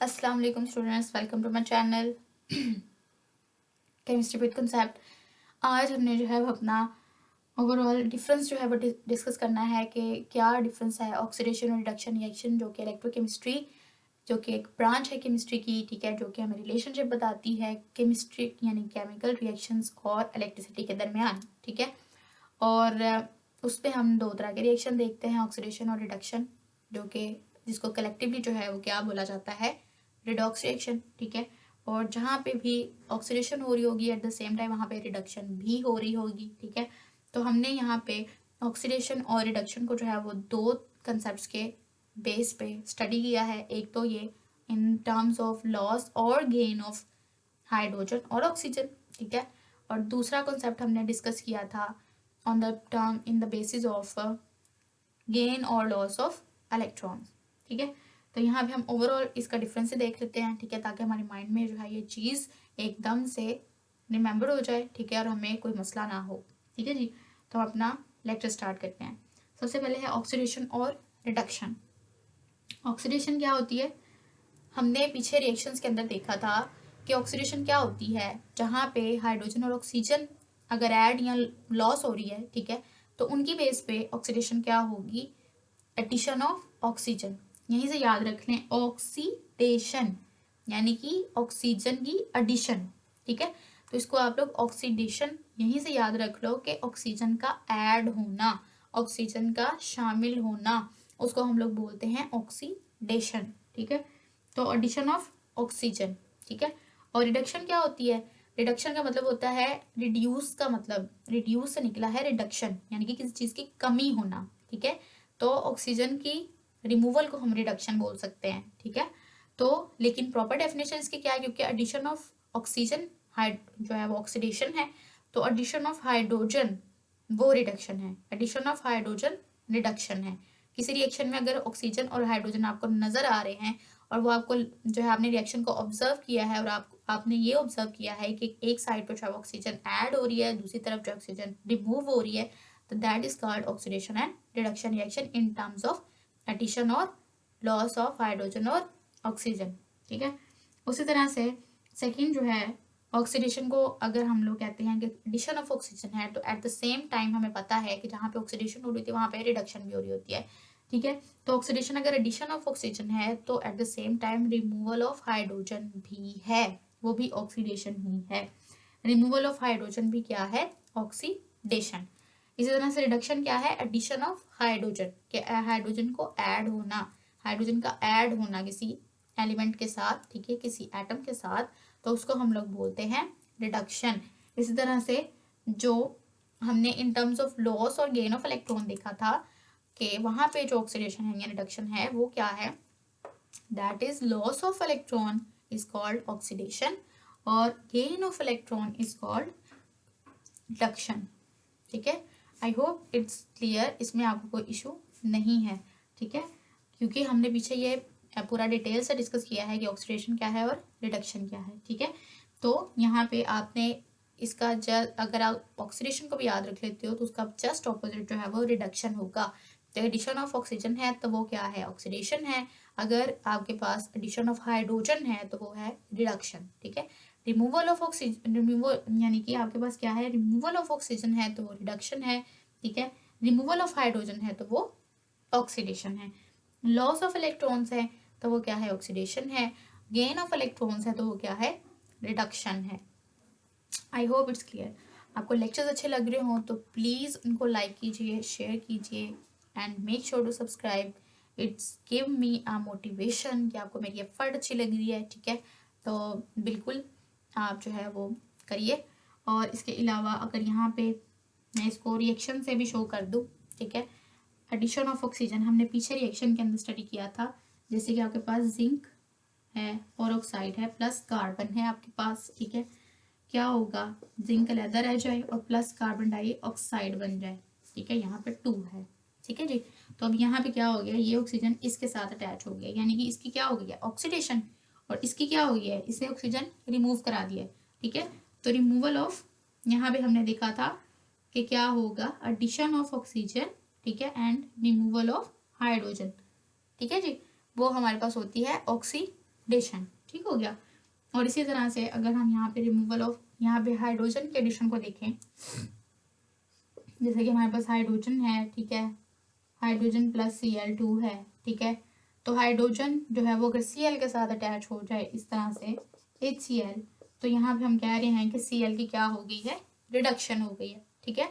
अस्सलाम वालेकुम students, welcome to my channel chemistry with concept. आज हमने जो है वो अपना ओवरऑल डिफरेंस जो है वो डिस्कस करना है कि क्या डिफरेंस है ऑक्सीडेशन और रिडक्शन रिएक्शन, जो कि इलेक्ट्रोकेमिस्ट्री जो कि एक ब्रांच है केमिस्ट्री की, ठीक है, जो कि हमें रिलेशनशिप बताती है केमिस्ट्री यानी केमिकल रिएक्शंस और इलेक्ट्रिसिटी के दरमियान, ठीक है। और उस पर हम दो तरह के रिएक्शन देखते हैं, ऑक्सीडेशन और रिडक्शन, जो कि जिसको कलेक्टिवली जो है वो क्या बोला जाता है, रिडॉक्स रिएक्शन, ठीक है। और जहाँ पे भी ऑक्सीडेशन हो रही होगी एट द सेम टाइम वहाँ पे रिडक्शन भी हो रही होगी, ठीक है। तो हमने यहाँ पे ऑक्सीडेशन और रिडक्शन को जो है वो दो कंसेप्ट के बेस पे स्टडी किया है। एक तो ये इन टर्म्स ऑफ लॉस और गेन ऑफ हाइड्रोजन और ऑक्सीजन, ठीक है। और दूसरा कॉन्सेप्ट हमने डिस्कस किया था on the term in the basis of gain और लॉस ऑफ इलेक्ट्रॉन्स, ठीक है। तो यहाँ पे हम ओवरऑल इसका डिफरेंस से देख लेते हैं, ठीक है, ताकि हमारे माइंड में जो है ये चीज़ एकदम से रिमेंबर हो जाए, ठीक है, और हमें कोई मसला ना हो, ठीक है जी। तो हम अपना लेक्चर स्टार्ट करते हैं। सबसे पहले है ऑक्सीडेशन और रिडक्शन। ऑक्सीडेशन क्या होती है? हमने पीछे रिएक्शंस के अंदर देखा था कि ऑक्सीडेशन क्या होती है, जहाँ पे हाइड्रोजन और ऑक्सीजन अगर ऐड या लॉस हो रही है, ठीक है, तो उनकी बेस पे ऑक्सीडेशन क्या होगी, एडिशन ऑफ ऑक्सीजन। यहीं से याद रख लें, ऑक्सीडेशन यानी कि ऑक्सीजन की एडिशन, ठीक है। तो इसको आप लोग ऑक्सीडेशन यहीं से याद रख लो कि ऑक्सीजन का ऐड होना, ऑक्सीजन का शामिल होना, उसको हम लोग बोलते हैं ऑक्सीडेशन, ठीक है। तो एडिशन ऑफ ऑक्सीजन, ठीक है। और रिडक्शन क्या होती है? रिडक्शन का मतलब होता है रिड्यूस, का मतलब रिड्यूस से निकला है रिडक्शन, यानी कि किसी चीज की कमी होना, ठीक है। तो ऑक्सीजन की रिमूवल को हम रिडक्शन बोल सकते हैं, ठीक है। तो लेकिन प्रॉपर डेफिनेशन इसकी क्या है, क्योंकि एडिशन ऑफ ऑक्सीजन जो है वो ऑक्सीडेशन है, तो एडिशन ऑफ हाइड्रोजन वो रिडक्शन है, एडिशन ऑफ हाइड्रोजन रिडक्शन है। किसी रिएक्शन में अगर ऑक्सीजन और हाइड्रोजन आपको नजर आ रहे हैं और वो आपको जो है आपने रिएक्शन को ऑब्जर्व किया है और आपने ये ऑब्जर्व किया है कि एक साइड पर जो है ऑक्सीजन ऐड हो रही है, दूसरी तरफ जो ऑक्सीजन रिमूव हो रही है, तो that is called oxidation and reduction reaction in terms of addition और लॉस ऑफ हाइड्रोजन और ऑक्सीजन, ठीक है। उसी तरह से सेकेंड जो है ऑक्सीडेशन को अगर हम लोग कहते हैं कि एडिशन ऑफ ऑक्सीजन है, तो एट द सेम टाइम हमें पता है कि जहाँ पे ऑक्सीडेशन हो रही थी वहाँ पे रिडक्शन भी हो रही होती है, ठीक है। तो ऑक्सीडेशन अगर एडिशन ऑफ ऑक्सीजन है तो at the same time removal of hydrogen भी है, वो भी ऑक्सीडेशन ही है। रिमूवल ऑफ हाइड्रोजन भी क्या है? ऑक्सीडेशन। इसी तरह से रिडक्शन क्या है? एडिशन ऑफ हाइड्रोजन, के हाइड्रोजन को ऐड होना, हाइड्रोजन का ऐड होना किसी एलिमेंट के साथ, ठीक है, किसी एटम के साथ, तो उसको हम लोग बोलते हैं रिडक्शन। इसी तरह से जो हमने इन टर्म्स ऑफ लॉस और गेन ऑफ इलेक्ट्रॉन देखा था कि वहां पे जो ऑक्सीडेशन है या रिडक्शन है वो क्या है, that is loss of electron is called oxidation और gain of electron is called reduction, ठीक है। आई होप इट्स क्लियर, इसमें आपको कोई इशू नहीं है, ठीक है, क्योंकि हमने पीछे ये पूरा डिटेल से डिस्कस किया है कि ऑक्सीडेशन क्या है और रिडक्शन क्या है, ठीक है। तो यहाँ पे आपने इसका अगर आप ऑक्सीडेशन को भी याद रख लेते हो तो उसका जस्ट ऑपोजिट जो है वो रिडक्शन होगा। तो एडिशन ऑफ ऑक्सीजन है तो वो क्या है? ऑक्सीडेशन है। अगर आपके पास एडिशन ऑफ हाइड्रोजन है तो वो है रिडक्शन, ठीक है। रिमूवल ऑफ ऑक्सीजन, रिमूवल यानी कि आपके पास क्या है? रिमूवल ऑफ ऑक्सीजन है तो वो रिडक्शन है, ठीक है। रिमूवल ऑफ हाइड्रोजन है तो वो ऑक्सीडेशन है। लॉस ऑफ इलेक्ट्रॉन्स है तो वो क्या है? ऑक्सीडेशन है। गेन ऑफ इलेक्ट्रॉन्स है तो वो क्या है? रिडक्शन है। I hope it's clear. आपको लेक्चर्स अच्छे लग रहे हो तो प्लीज़ उनको लाइक कीजिए, शेयर कीजिए and make sure to subscribe. It's give me a motivation कि आपको मेरी एफर्ट अच्छी लग रही है, ठीक है। तो बिल्कुल आप जो है वो करिए। और इसके अलावा अगर यहाँ पे मैं इसको रिएक्शन से भी शो कर दूँ, ठीक है, एडिशन ऑफ ऑक्सीजन हमने पीछे रिएक्शन के अंदर स्टडी किया था। जैसे कि आपके पास जिंक है और ऑक्साइड है प्लस कार्बन है आपके पास, ठीक है, क्या होगा? जिंक अलहदा रह जाए और प्लस कार्बन डाइऑक्साइड बन जाए, ठीक है, यहाँ पे 2 है, ठीक है जी। तो अब यहाँ पे क्या हो गया? ये ऑक्सीजन इसके साथ अटैच हो गया, यानी कि इसकी क्या हो गई है? ऑक्सीडेशन। और इसकी क्या हो गई है? इसे ऑक्सीजन रिमूव करा दिया, ठीक है। तो रिमूवल ऑफ, यहाँ पे हमने देखा था कि क्या होगा? एडिशन ऑफ ऑक्सीजन, ठीक है, एंड रिमूवल ऑफ हाइड्रोजन, ठीक है जी, वो हमारे पास होती है ऑक्सीडेशन, ऑक्सीडेशन। ठीक हो गया। और इसी तरह से अगर हम यहाँ पे रिमूवल ऑफ, यहाँ पे हाइड्रोजन के एडिशन को देखें, जैसे कि हमारे पास हाइड्रोजन है, ठीक है, हाइड्रोजन प्लस Cl2 है, ठीक है, तो हाइड्रोजन जो है वो अगर Cl के साथ अटैच हो जाए इस तरह से HCl, तो यहाँ पे हम कह रहे हैं कि Cl की क्या हो गई है, रिडक्शन हो गई है। ठीक है,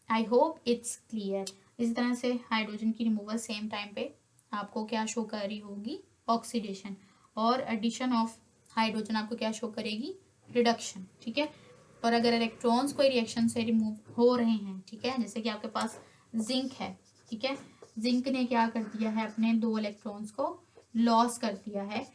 आई होप इट्स क्लियर। इस तरह से हाइड्रोजन की रिमूवल सेम टाइम पे आपको क्या शो कर रही होगी, ऑक्सीडेशन, और एडिशन ऑफ हाइड्रोजन आपको क्या शो करेगी, रिडक्शन। ठीक है, और अगर इलेक्ट्रॉन्स कोई रिएक्शन से रिमूव हो रहे हैं, ठीक है, जैसे कि आपके पास जिंक है, ठीक है, जिंक ने क्या कर दिया है, अपने 2 इलेक्ट्रॉन्स को लॉस कर दिया है,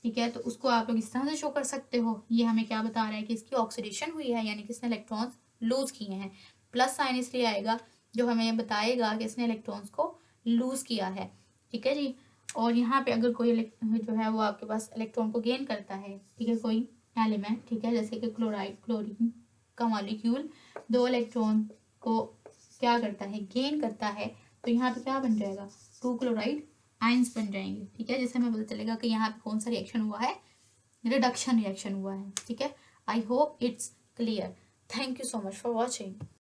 ठीक है, तो उसको आप लोग इस तरह से शो कर सकते हो, ये हमें क्या बता रहा है कि इसकी ऑक्सीडेशन हुई है, यानी कि इसने इलेक्ट्रॉन्स लूज किए हैं। प्लस साइन इसलिए आएगा जो हमें ये बताएगा कि इसने इलेक्ट्रॉन्स को लूज किया है। ठीक है जी। और यहाँ पे अगर कोई जो है वो आपके पास इलेक्ट्रॉन को गेन करता है, ठीक है, कोई एलिमेंट, ठीक है, जैसे कि क्लोराइड, क्लोरीन का मॉलिक्यूल 2 इलेक्ट्रॉन को क्या करता है, गेन करता है, तो यहाँ पे क्या बन जाएगा, 2 क्लोराइड आइंस बन जाएंगे। ठीक है, जिससे हमें पता चलेगा कि यहाँ पे कौन सा रिएक्शन हुआ है, रिडक्शन रिएक्शन हुआ है। ठीक है, I hope it's clear. Thank you so much for watching.